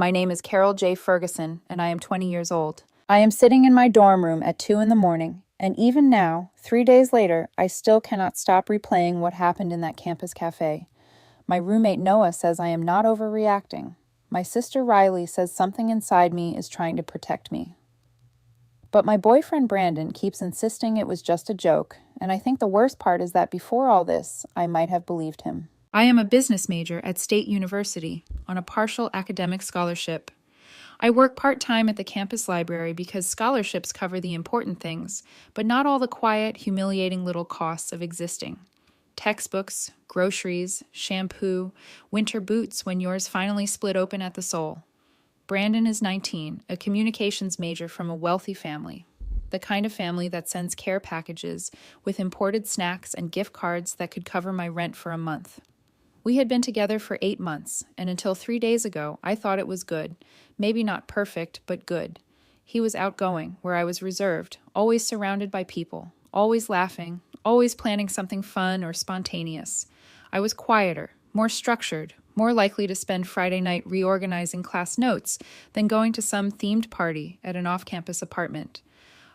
My name is Carol J. Ferguson, and I am 20 years old. I am sitting in my dorm room at 2 in the morning, and even now, 3 days later, I still cannot stop replaying what happened in that campus cafe. My roommate Noah says I am not overreacting. My sister Riley says something inside me is trying to protect me. But my boyfriend Brandon keeps insisting it was just a joke, and I think the worst part is that before all this, I might have believed him. I am a business major at State University on a partial academic scholarship. I work part-time at the campus library because scholarships cover the important things, but not all the quiet, humiliating little costs of existing. Textbooks, groceries, shampoo, winter boots when yours finally split open at the sole. Brandon is 19, a communications major from a wealthy family. The kind of family that sends care packages with imported snacks and gift cards that could cover my rent for a month. We had been together for 8 months, and until 3 days ago, I thought it was good. Maybe not perfect, but good. He was outgoing, where I was reserved, always surrounded by people, always laughing, always planning something fun or spontaneous. I was quieter, more structured, more likely to spend Friday night reorganizing class notes than going to some themed party at an off-campus apartment.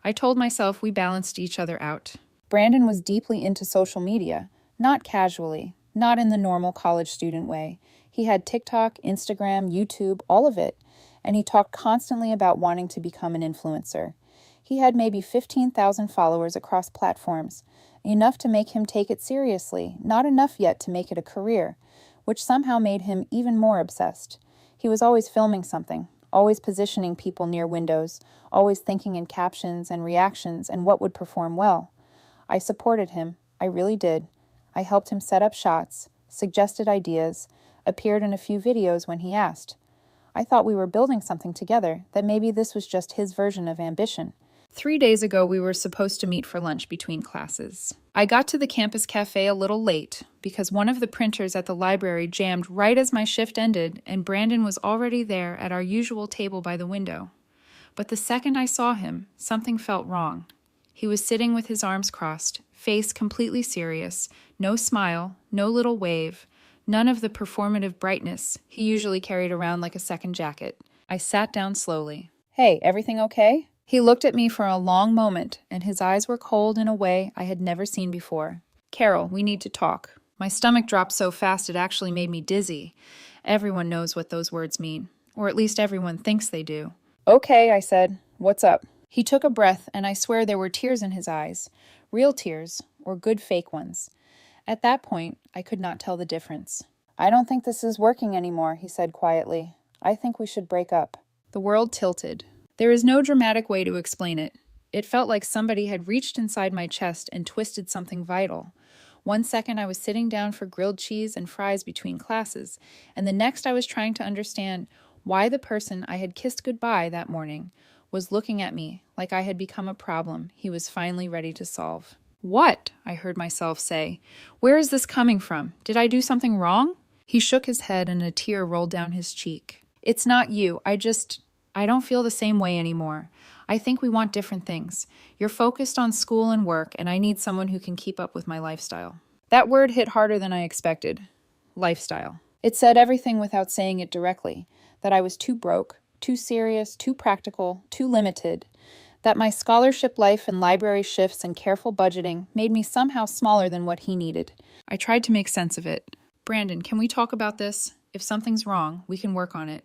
I told myself we balanced each other out. Brandon was deeply into social media, not casually, not in the normal college student way. He had TikTok, Instagram, YouTube, all of it, and he talked constantly about wanting to become an influencer. He had maybe 15,000 followers across platforms, enough to make him take it seriously, not enough yet to make it a career, which somehow made him even more obsessed. He was always filming something, always positioning people near windows, always thinking in captions and reactions and what would perform well. I supported him, I really did. I helped him set up shots, suggested ideas, appeared in a few videos when he asked. I thought we were building something together, that maybe this was just his version of ambition. 3 days ago, we were supposed to meet for lunch between classes. I got to the campus cafe a little late because one of the printers at the library jammed right as my shift ended, and Brandon was already there at our usual table by the window. But the second I saw him, something felt wrong. He was sitting with his arms crossed, face completely serious, no smile, no little wave, none of the performative brightness he usually carried around like a second jacket. I sat down slowly. "Hey, everything okay?" He looked at me for a long moment, and his eyes were cold in a way I had never seen before. "Carol, we need to talk." My stomach dropped so fast it actually made me dizzy. Everyone knows what those words mean, or at least everyone thinks they do. "Okay," I said. "What's up?" He took a breath, and I swear there were tears in his eyes. Real tears, or good fake ones. At that point, I could not tell the difference. "I don't think this is working anymore," he said quietly. "I think we should break up." The world tilted. There is no dramatic way to explain it. It felt like somebody had reached inside my chest and twisted something vital. One second I was sitting down for grilled cheese and fries between classes, and the next I was trying to understand why the person I had kissed goodbye that morning was looking at me like I had become a problem he was finally ready to solve. "What?" I heard myself say. "Where is this coming from? Did I do something wrong?" He shook his head and a tear rolled down his cheek. "It's not you. I don't feel the same way anymore. I think we want different things. You're focused on school and work, and I need someone who can keep up with my lifestyle." That word hit harder than I expected. Lifestyle. It said everything without saying it directly. That I was too broke, too serious, too practical, too limited. That my scholarship life and library shifts and careful budgeting made me somehow smaller than what he needed. I tried to make sense of it. "Brandon, can we talk about this? If something's wrong, we can work on it.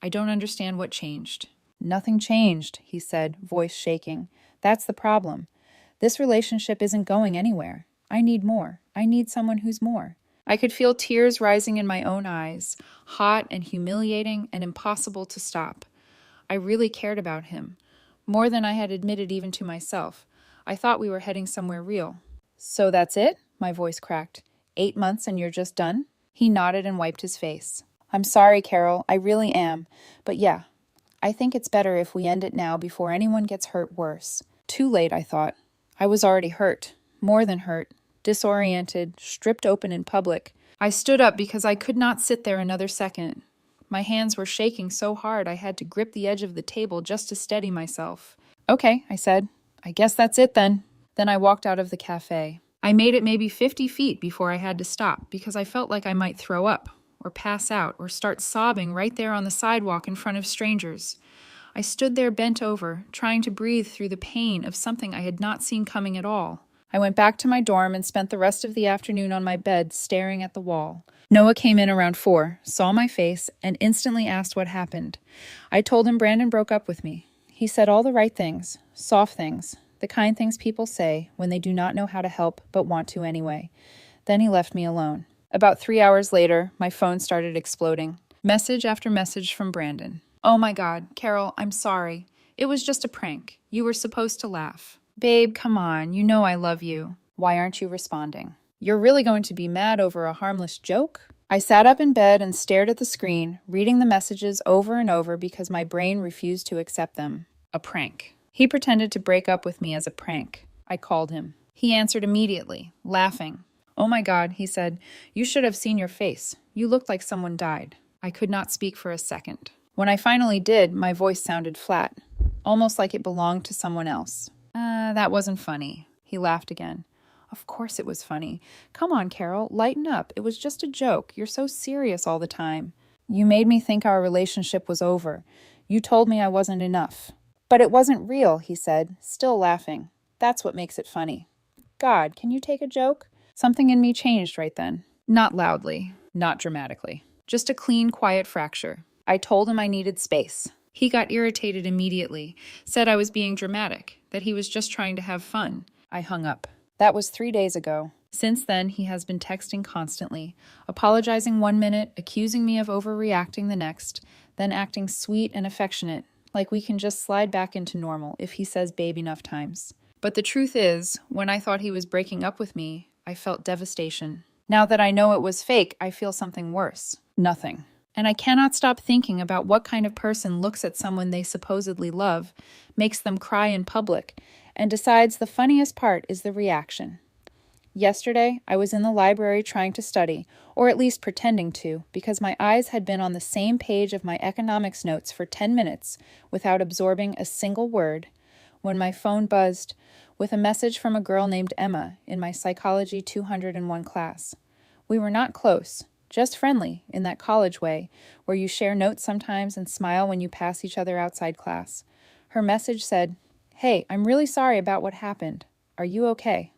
I don't understand what changed." "Nothing changed," he said, voice shaking. "That's the problem. This relationship isn't going anywhere. I need more. I need someone who's more." I could feel tears rising in my own eyes, hot and humiliating and impossible to stop. I really cared about him, more than I had admitted even to myself. I thought we were heading somewhere real. "So that's it?" My voice cracked. 8 months and you're just done?" He nodded and wiped his face. "I'm sorry, Carol, I really am. But yeah, I think it's better if we end it now before anyone gets hurt worse." Too late, I thought. I was already hurt, more than hurt, disoriented, stripped open in public. I stood up because I could not sit there another second. My hands were shaking so hard I had to grip the edge of the table just to steady myself. "Okay," I said. "I guess that's it then." Then I walked out of the cafe. I made it maybe 50 feet before I had to stop because I felt like I might throw up or pass out or start sobbing right there on the sidewalk in front of strangers. I stood there bent over, trying to breathe through the pain of something I had not seen coming at all. I went back to my dorm and spent the rest of the afternoon on my bed staring at the wall. Noah came in around 4, saw my face, and instantly asked what happened. I told him Brandon broke up with me. He said all the right things, soft things, the kind things people say when they do not know how to help but want to anyway. Then he left me alone. About 3 hours later, my phone started exploding. Message after message from Brandon. "Oh my God, Carol, I'm sorry. It was just a prank. You were supposed to laugh. Babe, come on, you know I love you. Why aren't you responding? You're really going to be mad over a harmless joke?" I sat up in bed and stared at the screen, reading the messages over and over because my brain refused to accept them. A prank. He pretended to break up with me as a prank. I called him. He answered immediately, laughing. "Oh my God," he said, "you should have seen your face. You looked like someone died." I could not speak for a second. When I finally did, my voice sounded flat, almost like it belonged to someone else. That wasn't funny." He laughed again. "Of course it was funny. Come on, Carol, lighten up. It was just a joke. You're so serious all the time. You made me think our relationship was over. You told me I wasn't enough." "But it wasn't real," he said, still laughing. "That's what makes it funny." God, can you take a joke? Something in me changed right then. Not loudly, not dramatically. Just a clean, quiet fracture. I told him I needed space. He got irritated immediately, said I was being dramatic, that he was just trying to have fun. I hung up. That was 3 days ago. Since then, he has been texting constantly, apologizing 1 minute, accusing me of overreacting the next, then acting sweet and affectionate, like we can just slide back into normal if he says babe enough times. But the truth is, when I thought he was breaking up with me, I felt devastation. Now that I know it was fake, I feel something worse. Nothing. And I cannot stop thinking about what kind of person looks at someone they supposedly love, makes them cry in public, and decides the funniest part is the reaction. Yesterday, I was in the library trying to study, or at least pretending to, because my eyes had been on the same page of my economics notes for 10 minutes without absorbing a single word, when my phone buzzed with a message from a girl named Emma in my Psychology 201 class. We were not close, just friendly, in that college way, where you share notes sometimes and smile when you pass each other outside class. Her message said, "Hey, I'm really sorry about what happened. Are you okay?"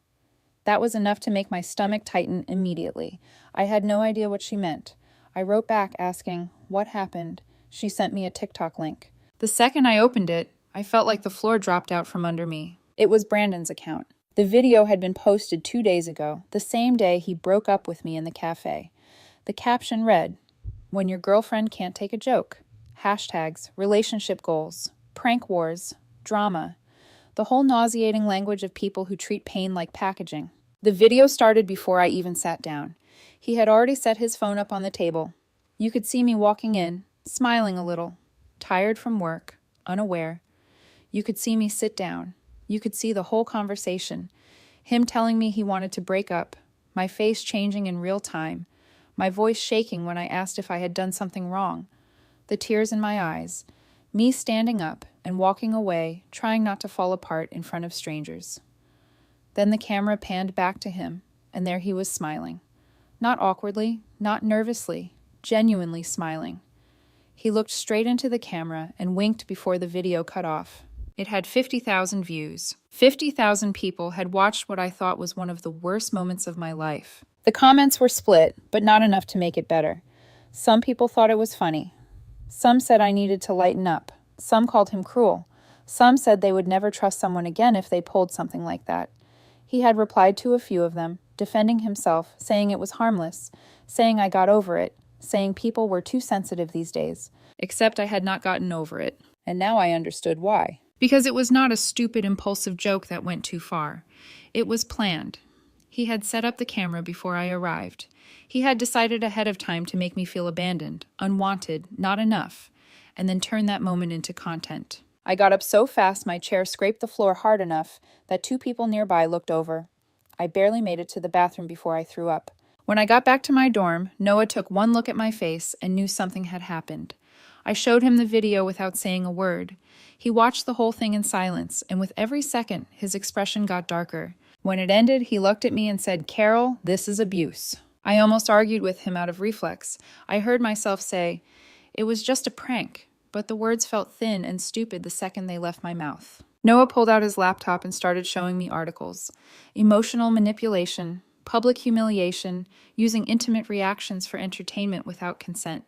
That was enough to make my stomach tighten immediately. I had no idea what she meant. I wrote back asking, "What happened?" She sent me a TikTok link. The second I opened it, I felt like the floor dropped out from under me. It was Brandon's account. The video had been posted 2 days ago, the same day he broke up with me in the cafe. The caption read, "When your girlfriend can't take a joke. Hashtags, relationship goals, prank wars, drama. The whole nauseating language of people who treat pain like packaging." The video started before I even sat down. He had already set his phone up on the table. You could see me walking in, smiling a little, tired from work, unaware. You could see me sit down. You could see the whole conversation. Him telling me he wanted to break up, my face changing in real time, my voice shaking when I asked if I had done something wrong, the tears in my eyes, me standing up and walking away, trying not to fall apart in front of strangers. Then the camera panned back to him, and there he was smiling. Not awkwardly, not nervously, genuinely smiling. He looked straight into the camera and winked before the video cut off. It had 50,000 views. 50,000 people had watched what I thought was one of the worst moments of my life. The comments were split, but not enough to make it better. Some people thought it was funny. Some said I needed to lighten up. Some called him cruel. Some said they would never trust someone again if they pulled something like that. He had replied to a few of them, defending himself, saying it was harmless, saying I got over it, saying people were too sensitive these days. Except I had not gotten over it. And now I understood why. Because it was not a stupid, impulsive joke that went too far. It was planned. He had set up the camera before I arrived. He had decided ahead of time to make me feel abandoned, unwanted, not enough, and then turn that moment into content. I got up so fast my chair scraped the floor hard enough that 2 people nearby looked over. I barely made it to the bathroom before I threw up. When I got back to my dorm, Noah took one look at my face and knew something had happened. I showed him the video without saying a word. He watched the whole thing in silence, and with every second, his expression got darker. When it ended, he looked at me and said, "Carol, this is abuse." I almost argued with him out of reflex. I heard myself say, "It was just a prank," but the words felt thin and stupid the second they left my mouth. Noah pulled out his laptop and started showing me articles. Emotional manipulation, public humiliation, using intimate reactions for entertainment without consent.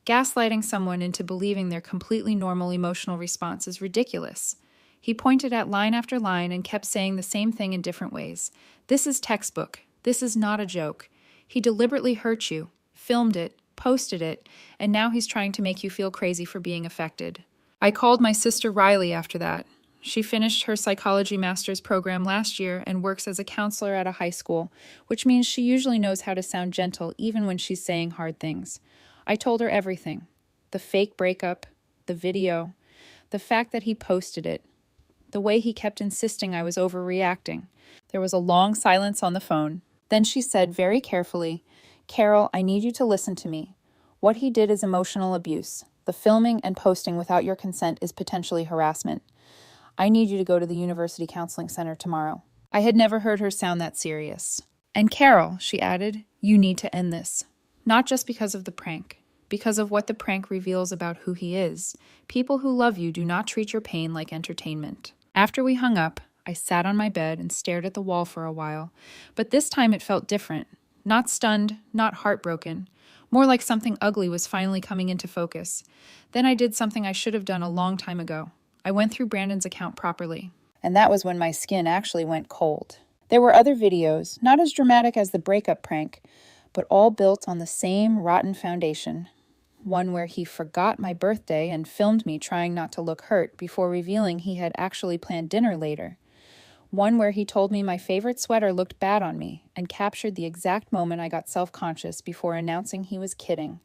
Gaslighting someone into believing their completely normal emotional response is ridiculous. He pointed at line after line and kept saying the same thing in different ways. This is textbook. This is not a joke. He deliberately hurt you, filmed it, posted it, and now he's trying to make you feel crazy for being affected. I called my sister Riley after that. She finished her psychology master's program last year and works as a counselor at a high school, which means she usually knows how to sound gentle even when she's saying hard things. I told her everything. The fake breakup, the video, the fact that he posted it, the way he kept insisting I was overreacting. There was a long silence on the phone. Then she said very carefully, "Carol, I need you to listen to me. What he did is emotional abuse. The filming and posting without your consent is potentially harassment. I need you to go to the University Counseling Center tomorrow." I had never heard her sound that serious. "And Carol," she added, "you need to end this. Not just because of the prank, because of what the prank reveals about who he is. People who love you do not treat your pain like entertainment." After we hung up, I sat on my bed and stared at the wall for a while, but this time it felt different. Not stunned, not heartbroken. More like something ugly was finally coming into focus. Then I did something I should have done a long time ago. I went through Brandon's account properly. And that was when my skin actually went cold. There were other videos, not as dramatic as the breakup prank, but all built on the same rotten foundation. One where he forgot my birthday and filmed me trying not to look hurt before revealing he had actually planned dinner later. One where he told me my favorite sweater looked bad on me and captured the exact moment I got self-conscious before announcing he was kidding.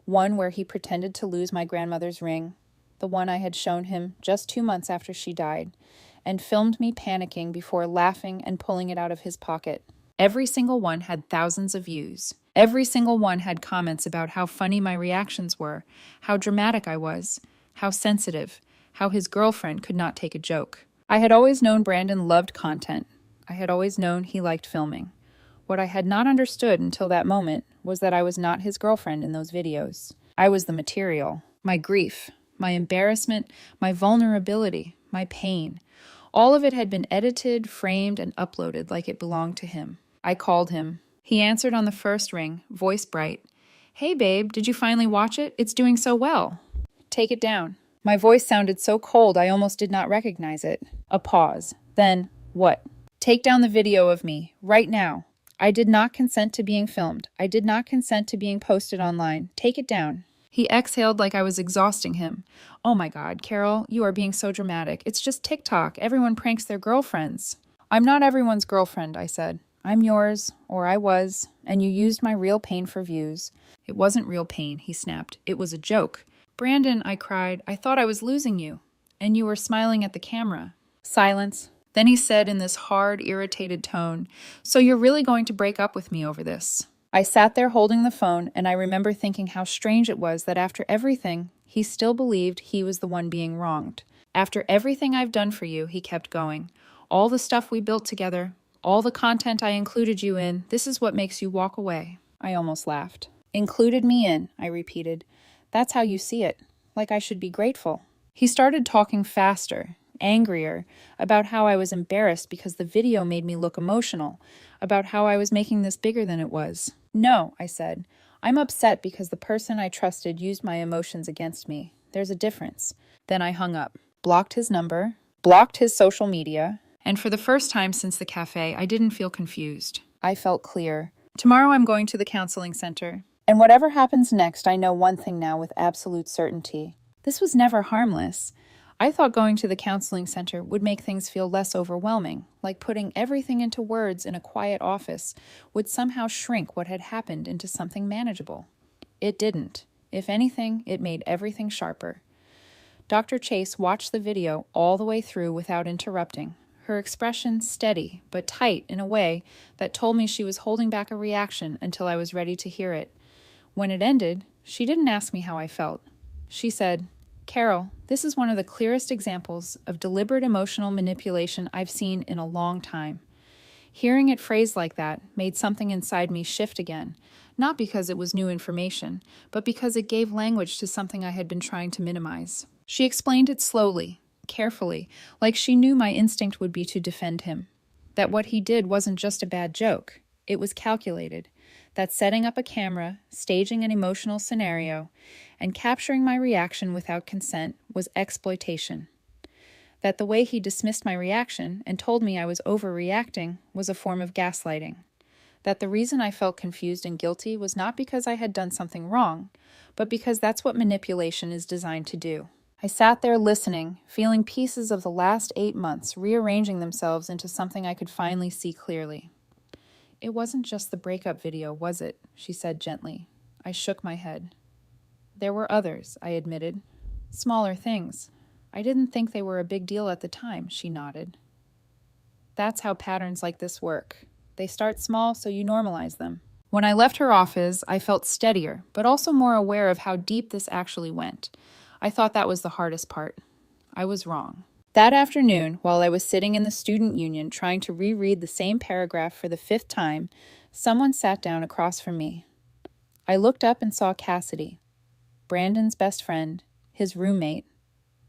One where he pretended to lose my grandmother's ring, the one I had shown him just 2 months after she died, and filmed me panicking before laughing and pulling it out of his pocket. Every single one had thousands of views. Every single one had comments about how funny my reactions were, how dramatic I was, how sensitive, how his girlfriend could not take a joke. I had always known Brandon loved content. I had always known he liked filming. What I had not understood until that moment was that I was not his girlfriend in those videos. I was the material, my grief, my embarrassment, my vulnerability, my pain. All of it had been edited, framed, and uploaded like it belonged to him. I called him. He answered on the first ring, voice bright. "Hey babe, did you finally watch it? It's doing so well." "Take it down." My voice sounded so cold I almost did not recognize it. A pause. Then, "What?" "Take down the video of me, right now. I did not consent to being filmed. I did not consent to being posted online. Take it down." He exhaled like I was exhausting him. "Oh my God, Carol, you are being so dramatic. It's just TikTok. Everyone pranks their girlfriends." "I'm not everyone's girlfriend," I said. "I'm yours, or I was, and you used my real pain for views." "It wasn't real pain," he snapped. "It was a joke." "Brandon," I cried, "I thought I was losing you, and you were smiling at the camera." Silence. Then he said in this hard, irritated tone, "So you're really going to break up with me over this?" I sat there holding the phone, and I remember thinking how strange it was that after everything, he still believed he was the one being wronged. "After everything I've done for you," he kept going, "all the stuff we built together, all the content I included you in, this is what makes you walk away." I almost laughed. "Included me in," I repeated. "That's how you see it, like I should be grateful." He started talking faster, angrier, about how I was embarrassed because the video made me look emotional, about how I was making this bigger than it was. "No," I said. "I'm upset because the person I trusted used my emotions against me. There's a difference." Then I hung up, blocked his number, blocked his social media, and for the first time since the cafe, I didn't feel confused. I felt clear. Tomorrow I'm going to the counseling center. And whatever happens next, I know one thing now with absolute certainty. This was never harmless. I thought going to the counseling center would make things feel less overwhelming, like putting everything into words in a quiet office would somehow shrink what had happened into something manageable. It didn't. If anything, it made everything sharper. Dr. Chase watched the video all the way through without interrupting, her expression steady but tight in a way that told me she was holding back a reaction until I was ready to hear it. When it ended, she didn't ask me how I felt. She said, "Carol, this is one of the clearest examples of deliberate emotional manipulation I've seen in a long time. Hearing it phrased like that made something inside me shift again, not because it was new information, but because it gave language to something I had been trying to minimize. She explained it slowly, carefully, like she knew my instinct would be to defend him. That what he did wasn't just a bad joke, it was calculated. That setting up a camera, staging an emotional scenario, and capturing my reaction without consent was exploitation. That the way he dismissed my reaction and told me I was overreacting was a form of gaslighting. That the reason I felt confused and guilty was not because I had done something wrong, but because that's what manipulation is designed to do. I sat there listening, feeling pieces of the last 8 months rearranging themselves into something I could finally see clearly. "It wasn't just the breakup video, was it?" she said gently. I shook my head. "There were others," I admitted. "Smaller things. I didn't think they were a big deal at the time," she nodded. That's how patterns like this work. They start small, so you normalize them. When I left her office, I felt steadier, but also more aware of how deep this actually went. I thought that was the hardest part. I was wrong. That afternoon, while I was sitting in the student union trying to reread the same paragraph for the 5th time, someone sat down across from me. I looked up and saw Cassidy, Brandon's best friend, his roommate,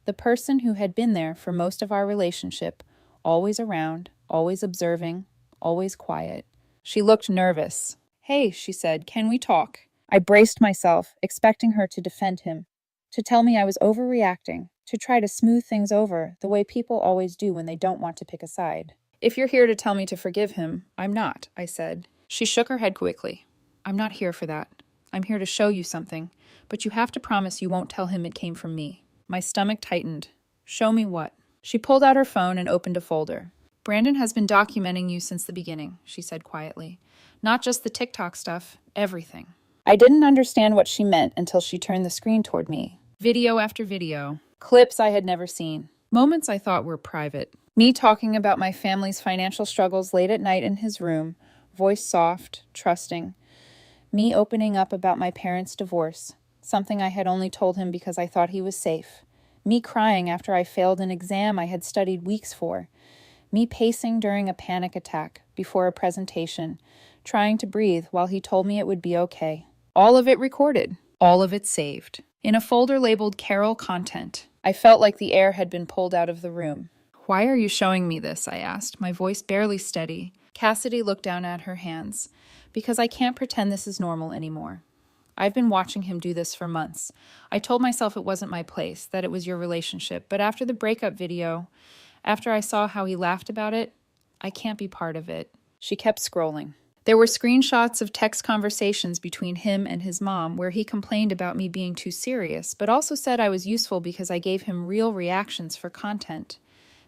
the person who had been there for most of our relationship, always around, always observing, always quiet. She looked nervous. "Hey," she said, "can we talk?" I braced myself, expecting her to defend him, to tell me I was overreacting, to try to smooth things over the way people always do when they don't want to pick a side. "If you're here to tell me to forgive him, I'm not," I said. She shook her head quickly. "I'm not here for that. I'm here to show you something, but you have to promise you won't tell him it came from me." My stomach tightened. "Show me what?" She pulled out her phone and opened a folder. "Brandon has been documenting you since the beginning," she said quietly. "Not just the TikTok stuff, everything." I didn't understand what she meant until she turned the screen toward me. Video after video. Clips I had never seen. Moments I thought were private. Me talking about my family's financial struggles late at night in his room, voice soft, trusting. Me opening up about my parents' divorce, something I had only told him because I thought he was safe. Me crying after I failed an exam I had studied weeks for. Me pacing during a panic attack before a presentation, trying to breathe while he told me it would be okay. All of it recorded. All of it saved. In a folder labeled Carol Content. I felt like the air had been pulled out of the room. "Why are you showing me this?" I asked, my voice barely steady. Cassidy looked down at her hands. "Because I can't pretend this is normal anymore. I've been watching him do this for months. I told myself it wasn't my place, that it was your relationship, but after the breakup video, after I saw how he laughed about it, I can't be part of it." She kept scrolling. There were screenshots of text conversations between him and his mom where he complained about me being too serious, but also said I was useful because I gave him real reactions for content.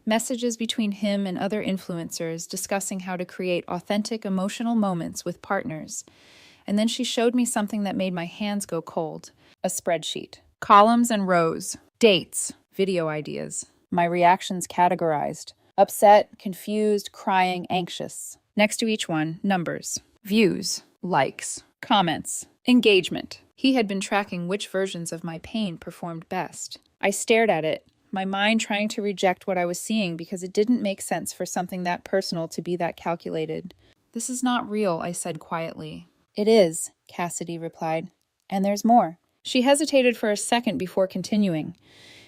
Messages between him and other influencers discussing how to create authentic emotional moments with partners. And then she showed me something that made my hands go cold. A spreadsheet. Columns and rows. Dates. Video ideas. My reactions categorized. Upset, confused, crying, anxious. Next to each one, numbers. Views. Likes. Comments. Engagement. He had been tracking which versions of my pain performed best. I stared at it, my mind trying to reject what I was seeing because it didn't make sense for something that personal to be that calculated. "This is not real," I said quietly. "It is," Cassidy replied. "And there's more." She hesitated for a second before continuing.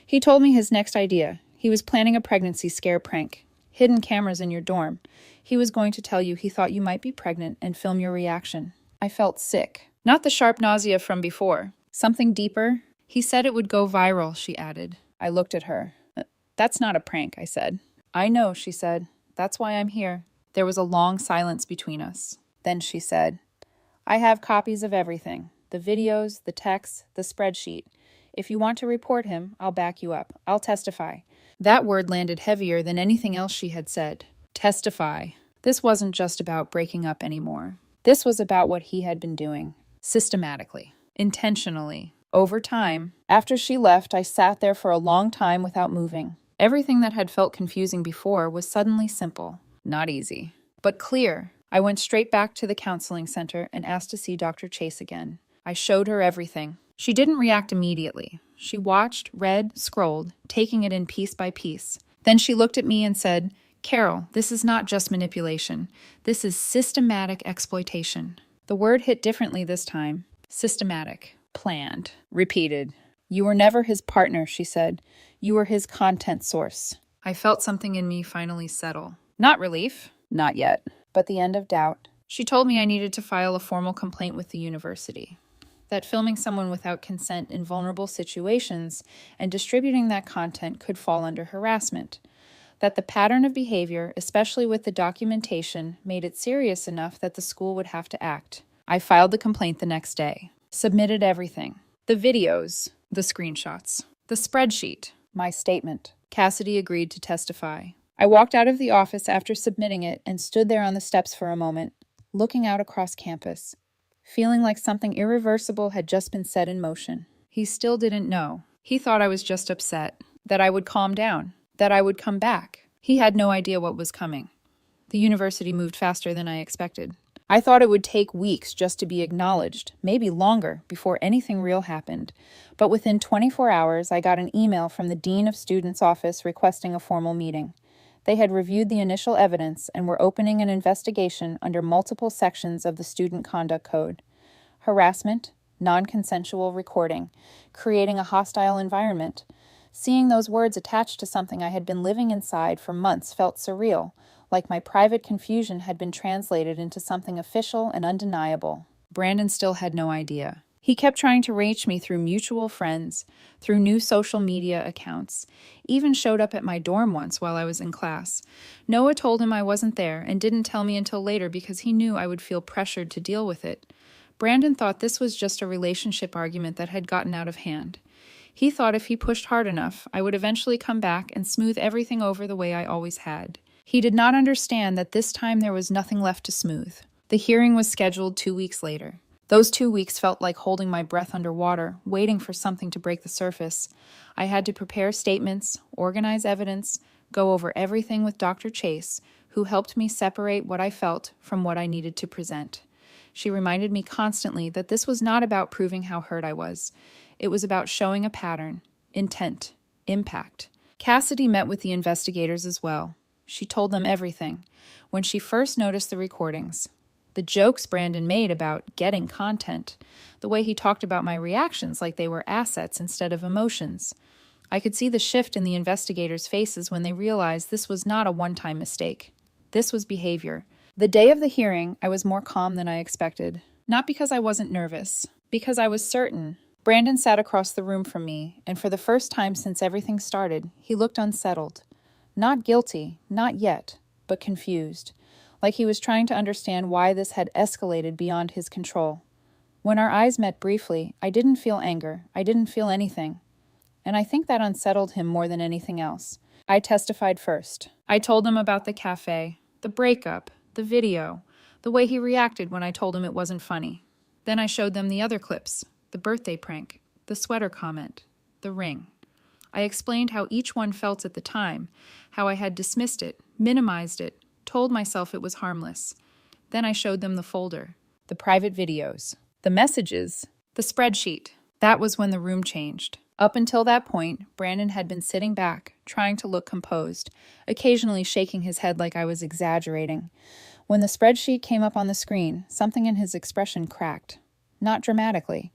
"He told me his next idea. He was planning a pregnancy scare prank. Hidden cameras in your dorm. He was going to tell you he thought you might be pregnant and film your reaction." I felt sick. Not the sharp nausea from before. Something deeper. "He said it would go viral," she added. I looked at her. "That's not a prank," I said. "I know," she said. "That's why I'm here." There was a long silence between us. Then she said, "I have copies of everything. The videos, the texts, the spreadsheet. If you want to report him, I'll back you up. I'll testify." That word landed heavier than anything else she had said. Testify. This wasn't just about breaking up anymore. This was about what he had been doing. Systematically. Intentionally. Over time. After she left, I sat there for a long time without moving. Everything that had felt confusing before was suddenly simple. Not easy, but clear. I went straight back to the counseling center and asked to see Dr. Chase again. I showed her everything. She didn't react immediately. She watched, read, scrolled, taking it in piece by piece. Then she looked at me and said, Carol, this is not just manipulation. This is systematic exploitation. The word hit differently this time. Systematic. Planned. Repeated. You were never his partner, she said. You were his content source. I felt something in me finally settle. Not relief. Not yet. But the end of doubt. She told me I needed to file a formal complaint with the university. That filming someone without consent in vulnerable situations and distributing that content could fall under harassment. That the pattern of behavior, especially with the documentation, made it serious enough that the school would have to act. I filed the complaint the next day. Submitted everything. The videos, the screenshots, the spreadsheet, my statement. Cassidy agreed to testify. I walked out of the office after submitting it and stood there on the steps for a moment, looking out across campus, feeling like something irreversible had just been set in motion. He still didn't know. He thought I was just upset, that I would calm down, that I would come back. He had no idea what was coming. The university moved faster than I expected. I thought it would take weeks just to be acknowledged, maybe longer, before anything real happened. But within 24 hours, I got an email from the Dean of Students' office requesting a formal meeting. They had reviewed the initial evidence and were opening an investigation under multiple sections of the Student Conduct Code. Harassment, non-consensual recording, creating a hostile environment. Seeing those words attached to something I had been living inside for months felt surreal, like my private confusion had been translated into something official and undeniable. Brandon still had no idea. He kept trying to reach me through mutual friends, through new social media accounts, even showed up at my dorm once while I was in class. Noah told him I wasn't there and didn't tell me until later because he knew I would feel pressured to deal with it. Brandon thought this was just a relationship argument that had gotten out of hand. He thought if he pushed hard enough, I would eventually come back and smooth everything over the way I always had. He did not understand that this time there was nothing left to smooth. The hearing was scheduled 2 weeks later. Those 2 weeks felt like holding my breath underwater, waiting for something to break the surface. I had to prepare statements, organize evidence, go over everything with Dr. Chase, who helped me separate what I felt from what I needed to present. She reminded me constantly that this was not about proving how hurt I was. It was about showing a pattern, intent, impact. Cassidy met with the investigators as well. She told them everything. When she first noticed the recordings, the jokes Brandon made about getting content, the way he talked about my reactions like they were assets instead of emotions. I could see the shift in the investigators' faces when they realized this was not a one-time mistake. This was behavior. The day of the hearing, I was more calm than I expected. Not because I wasn't nervous, because I was certain. Brandon sat across the room from me, and for the first time since everything started, he looked unsettled. Not guilty, not yet, but confused, like he was trying to understand why this had escalated beyond his control. When our eyes met briefly, I didn't feel anger, I didn't feel anything. And I think that unsettled him more than anything else. I testified first. I told him about the cafe, the breakup, the video, the way he reacted when I told him it wasn't funny. Then I showed them the other clips, the birthday prank, the sweater comment, the ring. I explained how each one felt at the time, how I had dismissed it, minimized it, told myself it was harmless. Then I showed them the folder, the private videos, the messages, the spreadsheet. That was when the room changed. Up until that point, Brandon had been sitting back, trying to look composed, occasionally shaking his head like I was exaggerating. When the spreadsheet came up on the screen, something in his expression cracked. Not dramatically,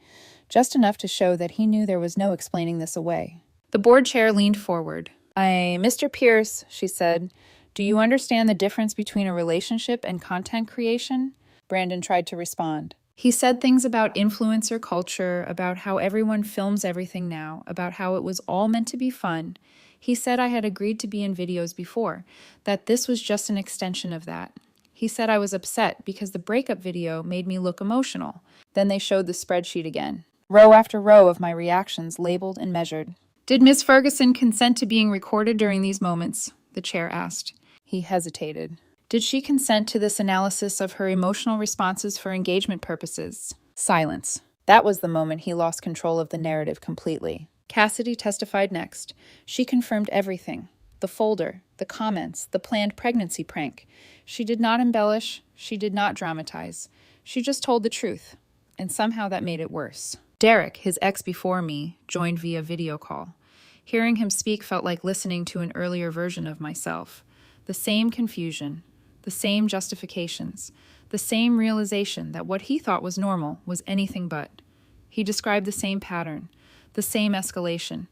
just enough to show that he knew there was no explaining this away. The board chair leaned forward. Mr. Pierce, she said, do you understand the difference between a relationship and content creation? Brandon tried to respond. He said things about influencer culture, about how everyone films everything now, about how it was all meant to be fun. He said I had agreed to be in videos before, that this was just an extension of that. He said I was upset because the breakup video made me look emotional. Then they showed the spreadsheet again. Row after row of my reactions labeled and measured. Did Miss Ferguson consent to being recorded during these moments? The chair asked. He hesitated. Did she consent to this analysis of her emotional responses for engagement purposes? Silence. That was the moment he lost control of the narrative completely. Cassidy testified next. She confirmed everything. The folder, the comments, the planned pregnancy prank. She did not embellish. She did not dramatize. She just told the truth. And somehow that made it worse. Derek, his ex before me, joined via video call. Hearing him speak felt like listening to an earlier version of myself. The same confusion, the same justifications, the same realization that what he thought was normal was anything but. He described the same pattern, the same escalation,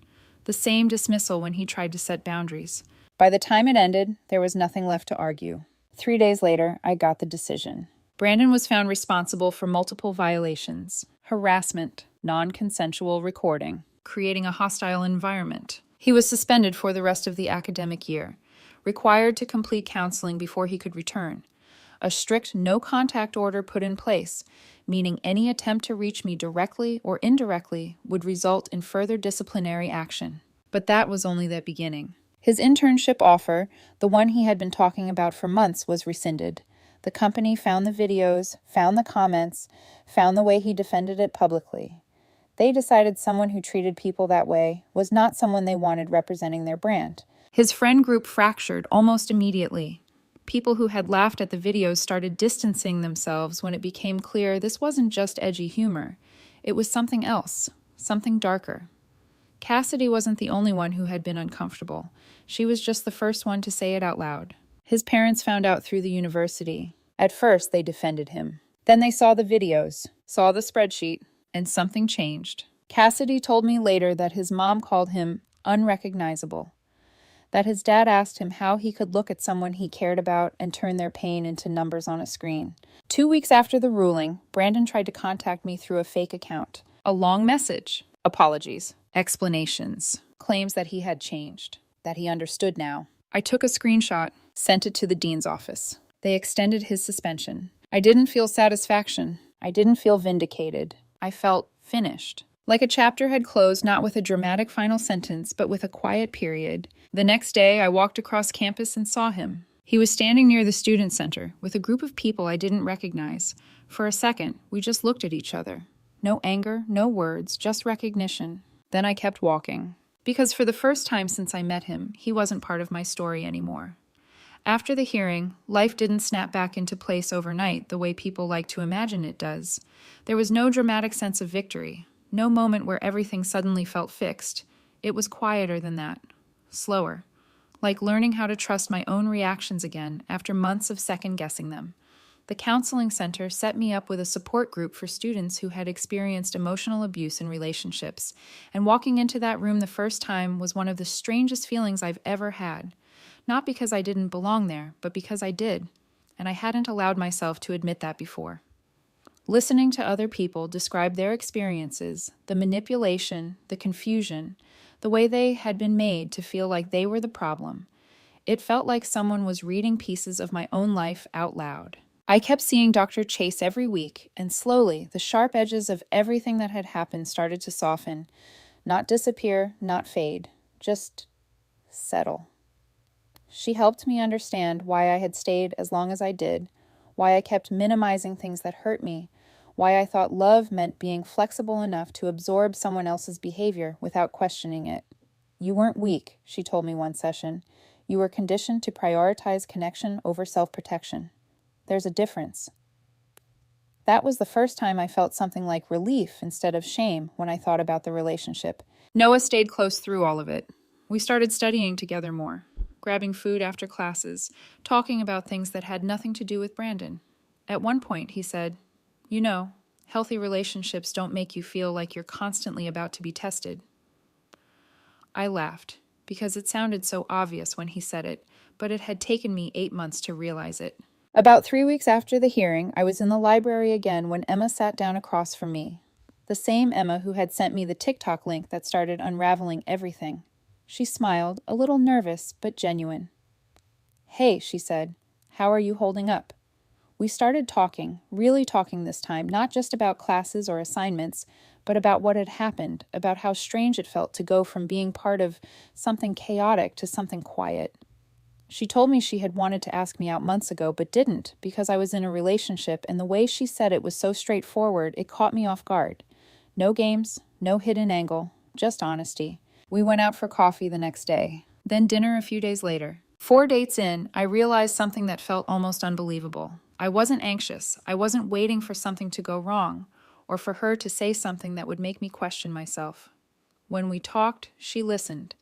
the same dismissal when he tried to set boundaries. By the time it ended, there was nothing left to argue. 3 days later, I got the decision. Brandon was found responsible for multiple violations: harassment, non-consensual recording, creating a hostile environment. He was suspended for the rest of the academic year, required to complete counseling before he could return. A strict no-contact order put in place, meaning any attempt to reach me directly or indirectly would result in further disciplinary action. But that was only the beginning. His internship offer, the one he had been talking about for months, was rescinded. The company found the videos, found the comments, found the way he defended it publicly. They decided someone who treated people that way was not someone they wanted representing their brand. His friend group fractured almost immediately. People who had laughed at the videos started distancing themselves when it became clear this wasn't just edgy humor. It was something else, something darker. Cassidy wasn't the only one who had been uncomfortable. She was just the first one to say it out loud. His parents found out through the university. At first, they defended him. Then they saw the videos, saw the spreadsheet, and something changed. Cassidy told me later that his mom called him unrecognizable, that his dad asked him how he could look at someone he cared about and turn their pain into numbers on a screen. 2 weeks after the ruling, Brandon tried to contact me through a fake account. A long message. Apologies. Explanations. Claims that he had changed, that he understood now. I took a screenshot, sent it to the dean's office. They extended his suspension. I didn't feel satisfaction. I didn't feel vindicated. I felt finished. Like a chapter had closed, not with a dramatic final sentence, but with a quiet period. The next day, I walked across campus and saw him. He was standing near the student center with a group of people I didn't recognize. For a second, we just looked at each other. No anger, no words, just recognition. Then I kept walking. Because for the first time since I met him, he wasn't part of my story anymore. After the hearing, life didn't snap back into place overnight the way people like to imagine it does. There was no dramatic sense of victory, no moment where everything suddenly felt fixed. It was quieter than that, slower, like learning how to trust my own reactions again after months of second-guessing them. The counseling center set me up with a support group for students who had experienced emotional abuse in relationships, and walking into that room the first time was one of the strangest feelings I've ever had. Not because I didn't belong there, but because I did, and I hadn't allowed myself to admit that before. Listening to other people describe their experiences, the manipulation, the confusion, the way they had been made to feel like they were the problem, it felt like someone was reading pieces of my own life out loud. I kept seeing Dr. Chase every week, and slowly, the sharp edges of everything that had happened started to soften, not disappear, not fade, just settle. She helped me understand why I had stayed as long as I did, why I kept minimizing things that hurt me, why I thought love meant being flexible enough to absorb someone else's behavior without questioning it. You weren't weak, she told me one session. You were conditioned to prioritize connection over self-protection. There's a difference. That was the first time I felt something like relief instead of shame when I thought about the relationship. Noah stayed close through all of it. We started studying together more, grabbing food after classes, talking about things that had nothing to do with Brandon. At one point, he said, "You know, healthy relationships don't make you feel like you're constantly about to be tested." I laughed, because it sounded so obvious when he said it, but it had taken me 8 months to realize it. About 3 weeks after the hearing, I was in the library again when Emma sat down across from me. The same Emma who had sent me the TikTok link that started unraveling everything. She smiled, a little nervous, but genuine. "Hey," she said, "how are you holding up?" We started talking, really talking this time, not just about classes or assignments, but about what had happened, about how strange it felt to go from being part of something chaotic to something quiet. She told me she had wanted to ask me out months ago, but didn't, because I was in a relationship, and the way she said it was so straightforward, it caught me off guard. No games, no hidden angle, just honesty. We went out for coffee the next day, then dinner a few days later. 4 dates in, I realized something that felt almost unbelievable. I wasn't anxious. I wasn't waiting for something to go wrong, or for her to say something that would make me question myself. When we talked, she listened.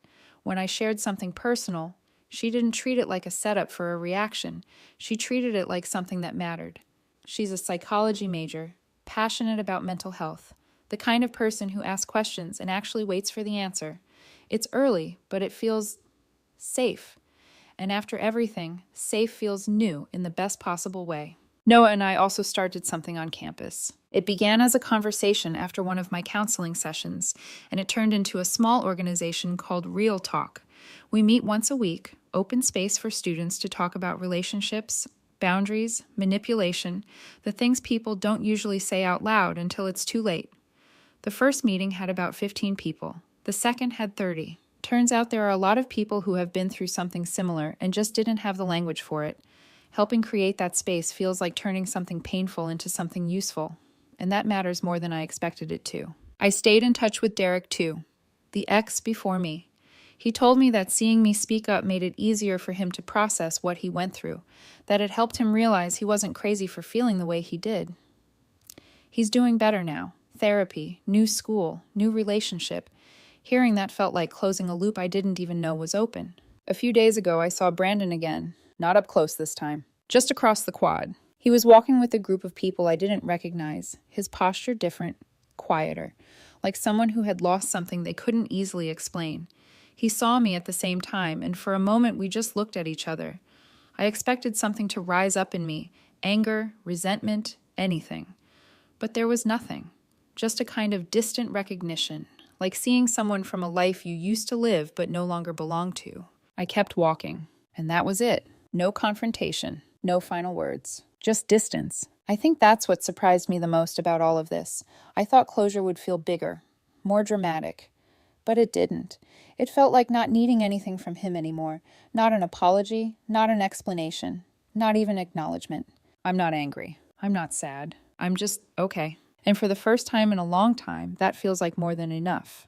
When I shared something personal, She didn't treat it like a setup for a reaction. She treated it like something that mattered. She's a psychology major, passionate about mental health, the kind of person who asks questions and actually waits for the answer. It's early, but it feels safe. And after everything, safe feels new in the best possible way. Noah and I also started something on campus. It began as a conversation after one of my counseling sessions, and it turned into a small organization called Real Talk. We meet once a week, open space for students to talk about relationships, boundaries, manipulation, the things people don't usually say out loud until it's too late. The first meeting had about 15 people. The second had 30. Turns out there are a lot of people who have been through something similar and just didn't have the language for it. Helping create that space feels like turning something painful into something useful, and that matters more than I expected it to. I stayed in touch with Derek too, the ex before me. He told me that seeing me speak up made it easier for him to process what he went through, that it helped him realize he wasn't crazy for feeling the way he did. He's doing better now. Therapy, new school, new relationship. Hearing that felt like closing a loop I didn't even know was open. A few days ago, I saw Brandon again. Not up close this time. Just across the quad. He was walking with a group of people I didn't recognize, his posture different, quieter, like someone who had lost something they couldn't easily explain. He saw me at the same time, and for a moment we just looked at each other. I expected something to rise up in me, anger, resentment, anything. But there was nothing, just a kind of distant recognition, like seeing someone from a life you used to live but no longer belong to. I kept walking, and that was it. No confrontation, no final words, just distance. I think that's what surprised me the most about all of this. I thought closure would feel bigger, more dramatic, but it didn't. It felt like not needing anything from him anymore. Not an apology, not an explanation, not even acknowledgement. I'm not angry. I'm not sad. I'm just okay. And for the first time in a long time, that feels like more than enough.